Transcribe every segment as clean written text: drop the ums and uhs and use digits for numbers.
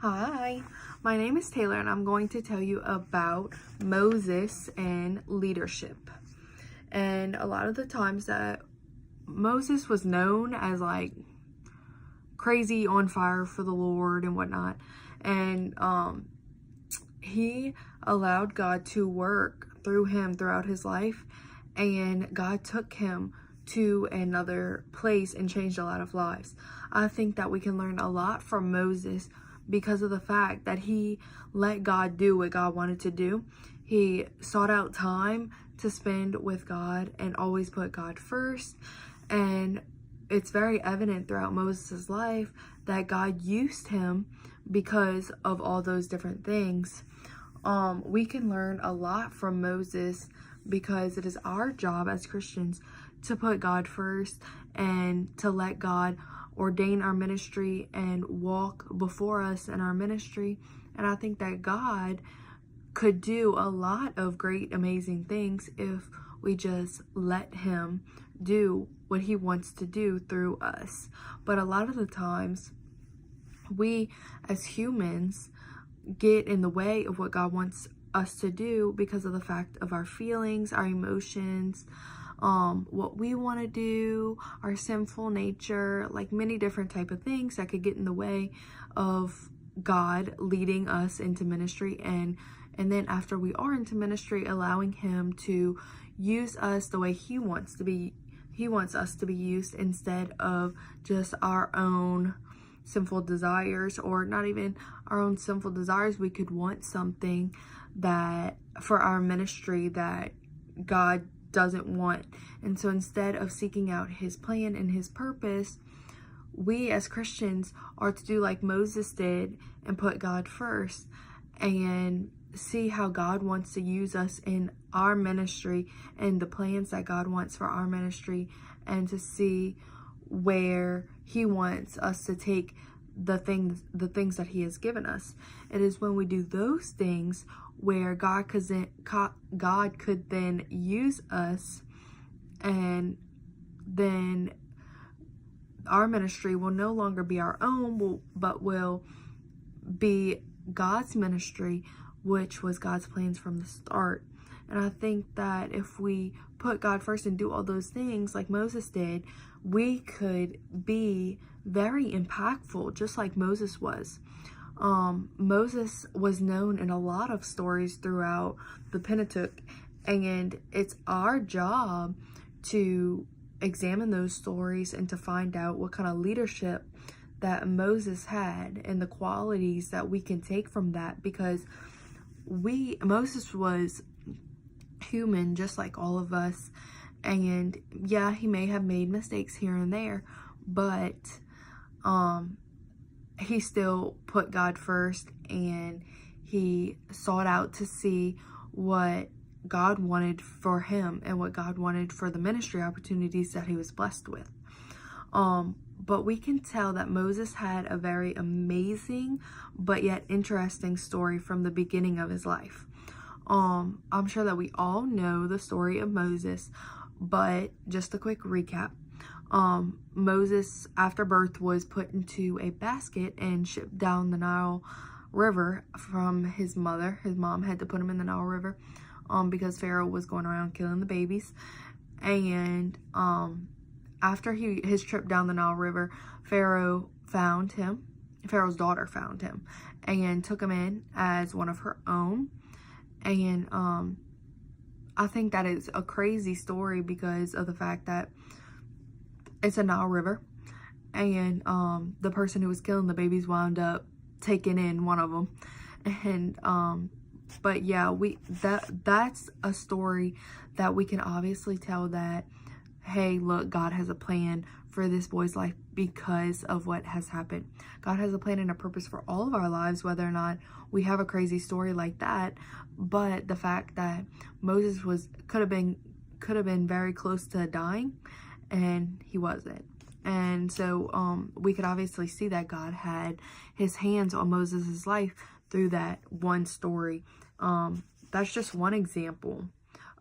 Hi, my name is Taylor and I'm going to tell you about Moses and leadership. And a lot of the times that Moses was known as like crazy on fire for the Lord and whatnot. And he allowed God to work through him throughout his life, and God took him to another place and changed a lot of lives. I think that we can learn a lot from Moses because of the fact that he let God do what God wanted to do. He sought out time to spend with God and always put God first. And it's very evident throughout Moses' life that God used him because of all those different things. We can learn a lot from Moses because it is our job as Christians to put God first and to let God ordain our ministry and walk before us in our ministry. And I think that God could do a lot of great, amazing things if we just let him do what he wants to do through us. But a lot of the times, we as humans get in the way of what God wants us to do because of the fact of our feelings, our emotions, what we want to do, our sinful nature, like many different type of things that could get in the way of God leading us into ministry, and then after we are into ministry, allowing him to use us the way he wants us to be used instead of just our own sinful desires, or not even our own sinful desires. We could want something that for our ministry that God doesn't want. And so instead of seeking out his plan and his purpose, we as Christians are to do like Moses did and put God first and see how God wants to use us in our ministry and the plans that God wants for our ministry, and to see where he wants us to take the things that he has given us. It is when we do those things where God could then use us, and then our ministry will no longer be our own, but will be God's ministry, which was God's plans from the start. And I think that if we put God first and do all those things like Moses did, we could be very impactful, just like Moses was. Moses was known in a lot of stories throughout the Pentateuch, and it's our job to examine those stories and to find out what kind of leadership that Moses had and the qualities that we can take from that, because Moses was human just like all of us, and yeah, he may have made mistakes here and there, but he still put God first, and he sought out to see what God wanted for him and what God wanted for the ministry opportunities that he was blessed with. But we can tell that Moses had a very amazing but yet interesting story from the beginning of his life. I'm sure that we all know the story of Moses, but just a quick recap. Moses, after birth, was put into a basket and shipped down the Nile River from his mother. His mom had to put him in the Nile River because Pharaoh was going around killing the babies. And after his trip down the Nile River, Pharaoh's daughter found him and took him in as one of her own. And I think that is a crazy story because of the fact that it's a Nile River, and the person who was killing the babies wound up taking in one of them. And but yeah, that's a story that we can obviously tell that, hey, look, God has a plan for this boy's life because of what has happened. God has a plan and a purpose for all of our lives, whether or not we have a crazy story like that. But the fact that Moses could have been very close to dying, and he wasn't. And so we could obviously see that God had his hands on Moses' life through that one story. That's just one example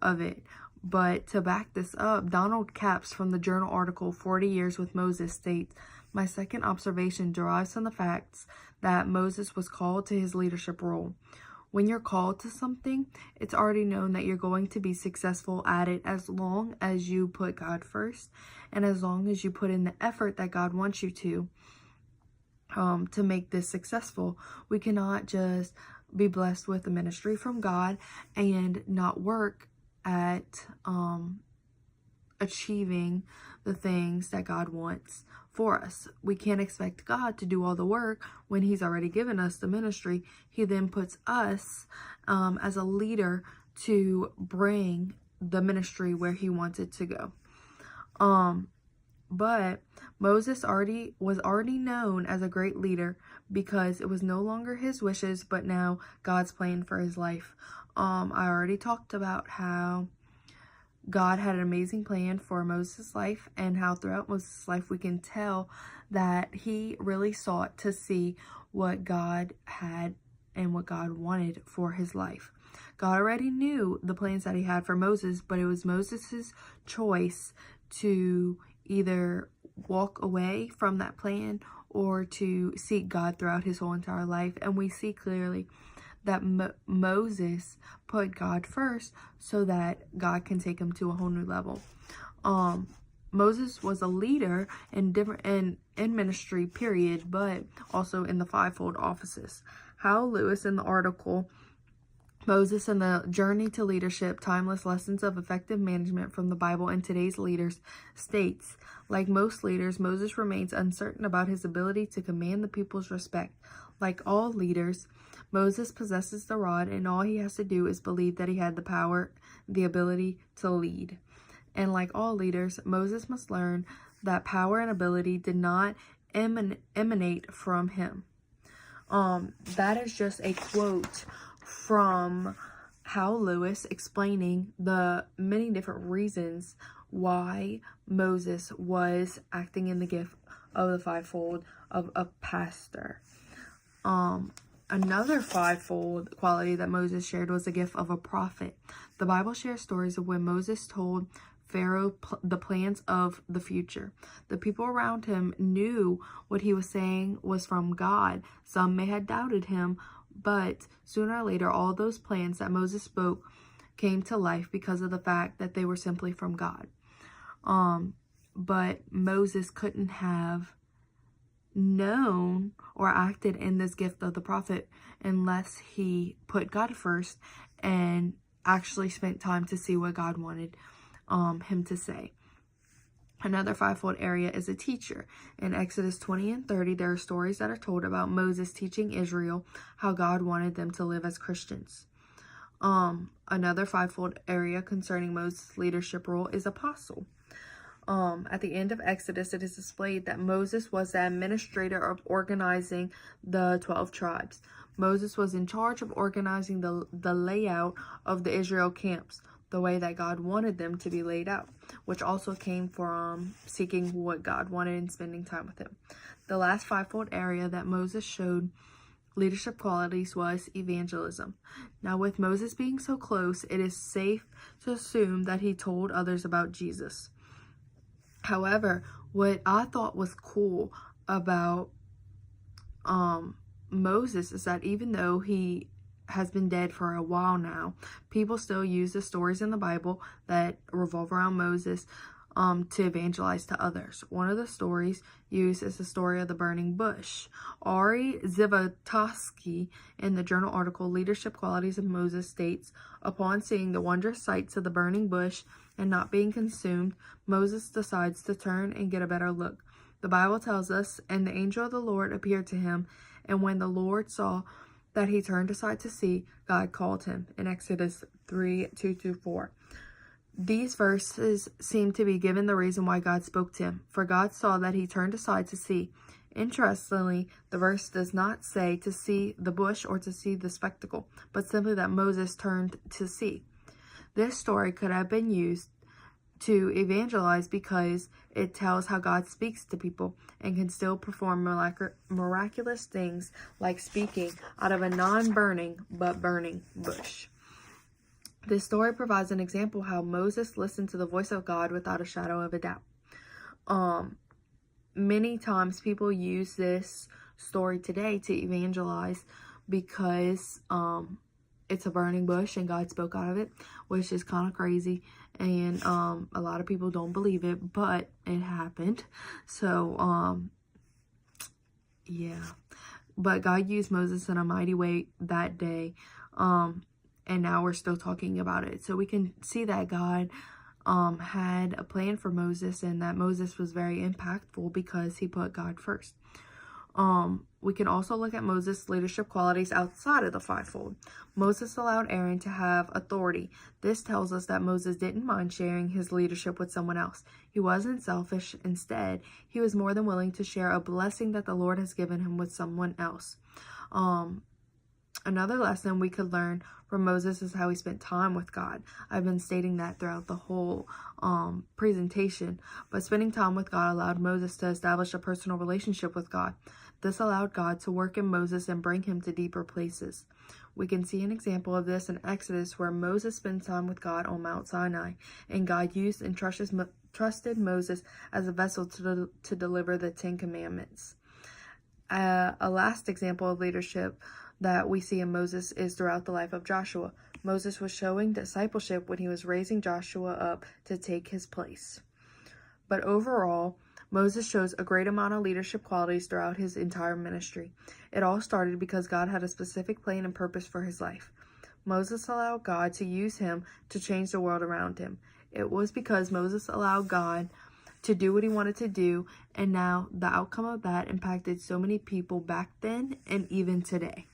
of it. But to back this up, Donald Capps from the journal article 40 Years with Moses states, My second observation derives from the facts that Moses was called to his leadership role. When you're called to something, it's already known that you're going to be successful at it as long as you put God first and as long as you put in the effort that God wants you to make this successful. We cannot just be blessed with the ministry from God and not work at achieving the things that God wants for us. We can't expect God to do all the work when He's already given us the ministry. He then puts us as a leader to bring the ministry where He wants it to go. But Moses was already known as a great leader because it was no longer his wishes, but now God's plan for his life. I already talked about how God had an amazing plan for Moses' life, and how throughout Moses' life we can tell that he really sought to see what God had and what God wanted for his life. God already knew the plans that He had for Moses, but it was Moses' choice to either walk away from that plan or to seek God throughout his whole entire life. And we see clearly that Moses put God first so that God can take him to a whole new level. Moses was a leader in ministry, period, but also in the fivefold offices. Hal Lewis, in the article Moses and the Journey to Leadership, Timeless Lessons of Effective Management from the Bible and Today's Leaders, states, like most leaders, Moses remains uncertain about his ability to command the people's respect. Like all leaders, Moses possesses the rod, and all he has to do is believe that he had the power, the ability to lead. And like all leaders, Moses must learn that power and ability did not emanate from him. That is just a quote from Hal Lewis explaining the many different reasons why Moses was acting in the gift of the fivefold of a pastor. Another fivefold quality that Moses shared was the gift of a prophet. The Bible shares stories of when Moses told Pharaoh the plans of the future. The people around him knew what he was saying was from God. Some may have doubted him, but sooner or later, all those plans that Moses spoke came to life because of the fact that they were simply from God. But Moses couldn't have known or acted in this gift of the prophet unless he put God first and actually spent time to see what God wanted him to say. Another fivefold area is a teacher. In Exodus 20 and 30, there are stories that are told about Moses teaching Israel how God wanted them to live as Christians. Another fivefold area concerning Moses' leadership role is apostle. At the end of Exodus, it is displayed that Moses was the administrator of organizing the 12 tribes. Moses was in charge of organizing the layout of the Israel camps, the way that God wanted them to be laid out, which also came from seeking what God wanted and spending time with Him. The last fivefold area that Moses showed leadership qualities was evangelism. Now, with Moses being so close, it is safe to assume that he told others about Jesus. However, what I thought was cool about Moses is that even though he has been dead for a while now, people still use the stories in the Bible that revolve around Moses to evangelize to others. One of the stories used is the story of the burning bush. Ari Zivotofsky, in the journal article Leadership Qualities of Moses, states, upon seeing the wondrous sights of the burning bush and not being consumed, Moses decides to turn and get a better look. The Bible tells us, and the angel of the Lord appeared to him, and when the Lord saw that he turned aside to see, God called him, in Exodus 3:2-4. These verses seem to be given the reason why God spoke to him, for God saw that he turned aside to see. Interestingly, the verse does not say to see the bush or to see the spectacle, but simply that Moses turned to see. This story could have been used to evangelize because it tells how God speaks to people and can still perform miraculous things like speaking out of a non-burning but burning bush. This story provides an example how Moses listened to the voice of God without a shadow of a doubt. many times people use this story today to evangelize because it's a burning bush and God spoke out of it, which is kind of crazy, and a lot of people don't believe it, but it happened. So yeah, but God used Moses in a mighty way that day, and now we're still talking about it. So we can see that God had a plan for Moses, and that Moses was very impactful because he put God first. We can also look at Moses' leadership qualities outside of the fivefold. Moses allowed Aaron to have authority. This tells us that Moses didn't mind sharing his leadership with someone else. He wasn't selfish. Instead, he was more than willing to share a blessing that the Lord has given him with someone else. Another lesson we could learn from Moses is how he spent time with God. I've been stating that throughout the whole presentation, but spending time with God allowed Moses to establish a personal relationship with God. This allowed God to work in Moses and bring him to deeper places. We can see an example of this in Exodus, where Moses spends time with God on Mount Sinai, and God used and trusted Moses as a vessel to deliver the 10 Commandments. A last example of leadership that we see in Moses is throughout the life of Joshua. Moses was showing discipleship when he was raising Joshua up to take his place. But overall, Moses shows a great amount of leadership qualities throughout his entire ministry. It all started because God had a specific plan and purpose for his life. Moses allowed God to use him to change the world around him. It was because Moses allowed God to do what he wanted to do, and now the outcome of that impacted so many people back then and even today.